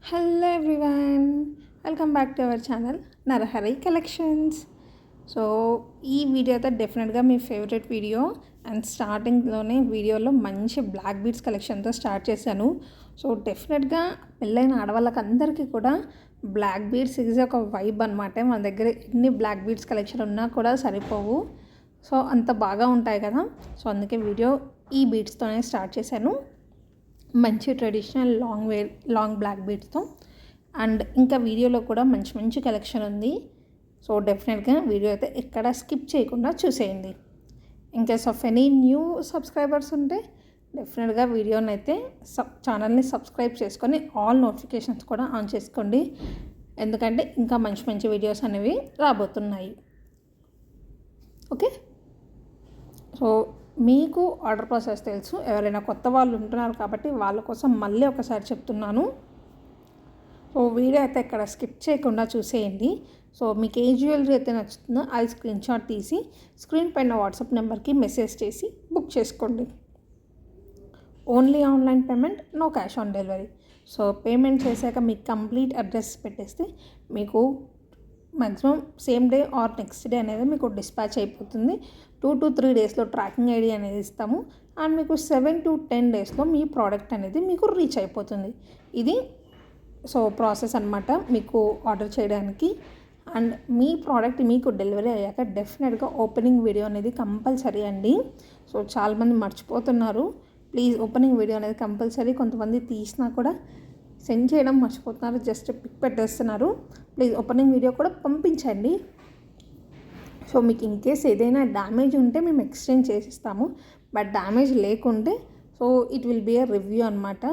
Hello everyone, welcome back to our channel Narahari collections. So ఈ video అయితే డెఫినెట్గా మీ favourite video. And స్టార్టింగ్లోనే వీడియోలో మంచి బ్లాక్ బీడ్స్ కలెక్షన్తో స్టార్ట్ చేశాను. సో డెఫినెట్గా పెళ్ళైన ఆడవాళ్ళకి అందరికీ కూడా బ్లాక్ బీడ్స్ ఈజ్ ఒక వైబ్ అనమాట. మన దగ్గర ఎన్ని బ్లాక్ బీడ్స్ కలెక్షన్ ఉన్నా కూడా సరిపోవు. సో అంత బాగా ఉంటాయి కదా. సో అందుకే వీడియో ఈ బీడ్స్తోనే స్టార్ట్ చేశాను. మంచి ట్రెడిషనల్ లాంగ్ బ్లాక్ బీడ్స్తో. అండ్ ఇంకా వీడియోలో కూడా మంచి మంచి కలెక్షన్ ఉంది. సో డెఫినెట్గా వీడియో అయితే ఎక్కడ స్కిప్ చేయకుండా చూసేయండి. In case of any new subscribers ఉంటే డెఫినెట్గా వీడియోని అయితే ఛానల్ని సబ్స్క్రైబ్ చేసుకొని ఆల్ నోటిఫికేషన్స్ కూడా ఆన్ చేసుకోండి. ఎందుకంటే ఇంకా మంచి మంచి వీడియోస్ అనేవి రాబోతున్నాయి. ఓకే, సో మీకు ఆర్డర్ ప్రాసెస్ తెలుసు. ఎవరైనా కొత్త వాళ్ళు ఉంటున్నారు కాబట్టి వాళ్ళ కోసం మళ్ళీ ఒకసారి చెప్తున్నాను. సో వీడియో అయితే ఇక్కడ స్కిప్ చేయకుండా చూసేయండి. సో మీకు ఏ జ్యువెలరీ అయితే నచ్చుతుందో అది స్క్రీన్ షాట్ తీసి స్క్రీన్ పైన వాట్సాప్ నెంబర్కి మెసేజ్ చేసి బుక్ చేసుకోండి. Only online payment, no cash on delivery. So payment చేశాక మీకు కంప్లీట్ అడ్రస్ పెట్టేస్తే మీకు maximum same day or next day అనేది మీకు డిస్పాచ్ అయిపోతుంది. 2 to 3 డేస్లో ట్రాకింగ్ ఐడి అనేది ఇస్తాము. అండ్ మీకు 7 to 10 డేస్లో మీ ప్రోడక్ట్ అనేది మీకు రీచ్ అయిపోతుంది. ఇది సో ప్రాసెస్ అనమాట మీకు ఆర్డర్ చేయడానికి. అండ్ మీ ప్రోడక్ట్ మీకు డెలివరీ అయ్యాక డెఫినెట్గా ఓపెనింగ్ వీడియో అనేది కంపల్సరీ అండి. సో చాలామంది మర్చిపోతున్నారు. ప్లీజ్ ఓపెనింగ్ వీడియో అనేది కంపల్సరీ. కొంతమంది తీసినా కూడా సెండ్ చేయడం మర్చిపోతున్నారు, జస్ట్ పిక్ పెట్టేస్తున్నారు. ప్లీజ్ ఓపెనింగ్ వీడియో కూడా పంపించండి. సో మీకు ఇన్ కేస్ ఏదైనా డ్యామేజ్ ఉంటే మేము ఎక్స్చేంజ్ చేసిస్తాము. బట్ డ్యామేజ్ లేకుంటే so it will be a review అనమాట.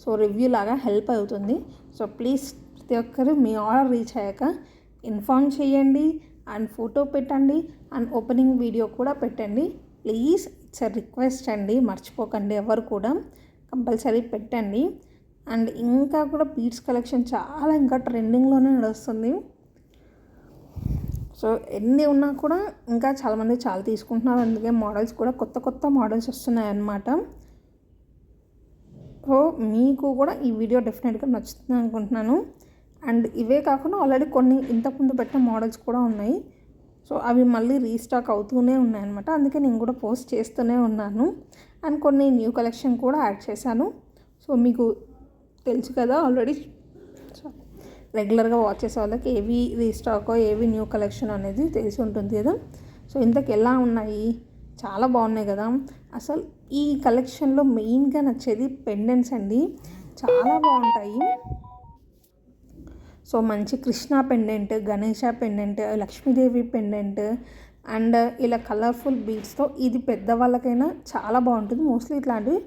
సో రివ్యూ లాగా హెల్ప్ అవుతుంది. సో ప్లీజ్ ప్రతి ఒక్కరు మీ ఆర్డర్ రీచ్ అయ్యాక ఇన్ఫార్మ్ చేయండి. అండ్ ఫోటో పెట్టండి అండ్ ఓపెనింగ్ వీడియో కూడా పెట్టండి. ప్లీజ్ ఇట్స్ ఎ రిక్వెస్ట్ అండి, మర్చిపోకండి. ఎవరు కూడా కంపల్సరీ పెట్టండి. అండ్ ఇంకా కూడా బీడ్స్ కలెక్షన్ చాలా ఇంకా ట్రెండింగ్లోనే నడుస్తుంది. సో ఎన్ని ఉన్నా కూడా ఇంకా చాలామంది చాలా తీసుకుంటున్నారు. అందుకే మోడల్స్ కూడా కొత్త కొత్త మోడల్స్ వస్తున్నాయి అన్నమాట. సో మీకు కూడా ఈ వీడియో డెఫినెట్గా నచ్చుతుంది అనుకుంటున్నాను. అండ్ ఇవే కాకుండా ఆల్రెడీ కొన్ని ఇంతకుముందు పెట్టిన మోడల్స్ కూడా ఉన్నాయి. సో అవి మళ్ళీ రీస్టాక్ అవుతూనే ఉన్నాయన్నమాట. అందుకే నేను కూడా పోస్ట్ చేస్తూనే ఉన్నాను. అండ్ కొన్ని న్యూ కలెక్షన్ కూడా యాడ్ చేశాను. సో మీకు తెలుసు కదా, ఆల్రెడీ రెగ్యులర్గా వాచ్ చేసే వాళ్ళకి ఏవి రీస్టాకో ఏవి న్యూ కలెక్షన్ అనేది తెలిసి ఉంటుంది కదా. సో ఇంతకు ఎలా ఉన్నాయి, చాలా బాగున్నాయి కదా. అసలు ఈ కలెక్షన్లో మెయిన్గా నచ్చేది పెండెంట్స్ అండి, చాలా బాగుంటాయి. సో మంచి Krishna pendant, Ganesha pendant, Lakshmidevi pendant and ఇలా కలర్ఫుల్ బీడ్స్తో ఇది పెద్దవాళ్ళకైనా చాలా బాగుంటుంది. మోస్ట్లీ ఇట్లాంటివి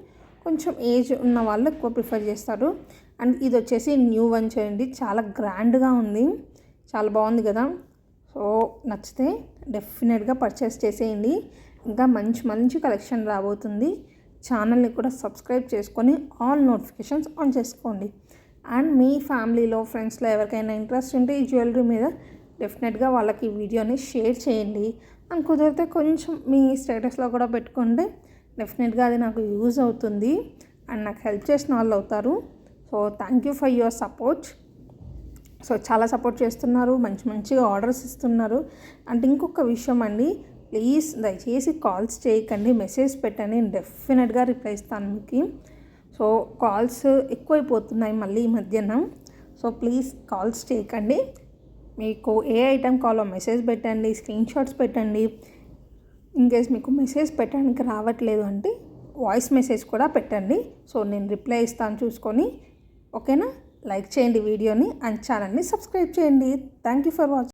కొంచెం ఏజ్ ఉన్న వాళ్ళు ఎక్కువ ప్రిఫర్ చేస్తారు. అండ్ ఇది వచ్చేసి న్యూ వన్ చేయండి, చాలా గ్రాండ్గా ఉంది, చాలా బాగుంది కదా. సో నచ్చితే డెఫినెట్గా పర్చేస్ చేసేయండి. ఇంకా మంచి మంచి కలెక్షన్ రాబోతుంది. ఛానల్ని కూడా సబ్స్క్రైబ్ చేసుకొని ఆల్ నోటిఫికేషన్స్ ఆన్ చేసుకోండి. అండ్ మీ ఫ్యామిలీలో ఫ్రెండ్స్లో ఎవరికైనా ఇంట్రెస్ట్ ఉంటే ఈ జ్యువెలరీ మీద డెఫినెట్గా వాళ్ళకి ఈ వీడియోని షేర్ చేయండి. అండ్ కుదిరితే కొంచెం మీ స్టేటస్లో కూడా పెట్టుకుంటే డెఫినెట్గా అది నాకు యూజ్ అవుతుంది అండ్ నాకు హెల్ప్ చేసిన వాళ్ళు అవుతారు. So thank you for your support. So చాలా సపోర్ట్ చేస్తున్నారు, మంచి మంచిగా ఆర్డర్స్ ఇస్తున్నారు. అంటే ఇంకొక విషయం అండి, ప్లీజ్ దయచేసి కాల్స్ చేయకండి, మెసేజ్ పెట్టండి, నేను డెఫినెట్గా రిప్లై ఇస్తాను మీకు. సో కాల్స్ ఎక్కువైపోతున్నాయి మళ్ళీ ఈ మధ్యన. సో ప్లీజ్ కాల్స్ చేయకండి. మీకు ఏ ఐటెం కావాలో మెసేజ్ పెట్టండి, స్క్రీన్ షాట్స్ పెట్టండి. ఇన్కేస్ మీకు మెసేజ్ పెట్టడానికి రావట్లేదు అంటే వాయిస్ మెసేజ్ కూడా పెట్టండి. సో నేను రిప్లై ఇస్తాను చూసుకొని. ఓకేనా, లైక్ చేయండి వీడియోని అండ్ ఛానల్ని సబ్స్క్రైబ్ చేయండి. Thank you for watching.